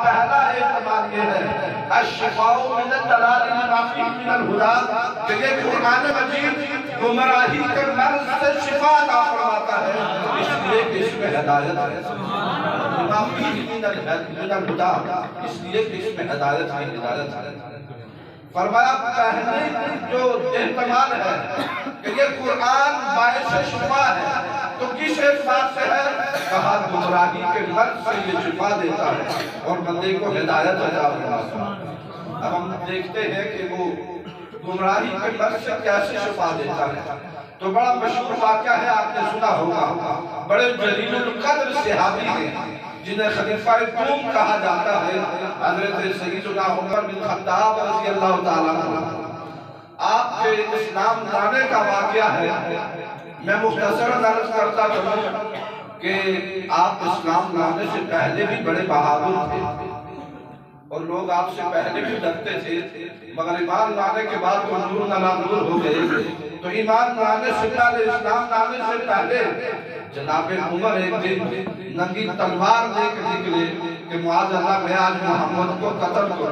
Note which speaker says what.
Speaker 1: پہلا اعتماد یہ ہے الشفاء من الضلال لما فیہ من الہدی کہ یہ قرآن مجید گمراہی کے مرض سے شفا عطا فرماتا ہے، اس لیے کہ اس میں ہدایت ہے، لما فیہ من الہدی، اس لیے کہ اس میں ہدایت ہے۔ فرمایا پہلی جو احتمال ہے کہ یہ قرآن باعث شفا ہے تو کس اعتبار سے ہے؟ کہا گمراہی کے مرض سے یہ شفا دیتا ہے اور بندے کو ہدایت عطا فرماتا ہے۔ اب ہم دیکھتے ہیں کہ وہ گمراہی کے مرض سے کیسے شفا دیتا ہے۔ تو بڑا مشہور واقعہ ہے، آپ نے سنا ہوگا، بڑے جلیل القدر صحابی ہیں جنہیں خلیفہ دوم کہا جاتا ہے، حضرت سیدنا عمر بن خطاب رضی اللہ تعالیٰ عنہ۔ آپ کے اسلام لانے کا واقعہ ہے، میں مختصر عرض کرتا ہوں کہ آپ اسلام لانے سے پہلے بھی بڑے بہادر تھے اور لوگ آپ سے پہلے بھی ڈرتے تھے، مگر ایمان لانے کے بعد نور نلا نور ہو گئے۔ تو ایمان لانے سے پہلے، اسلام لانے سے پہلے جناب عمر ایک دن ننگی تلوار لے کے نکلے کہ معاذ اللہ میں آج محمد کو قتل کروں۔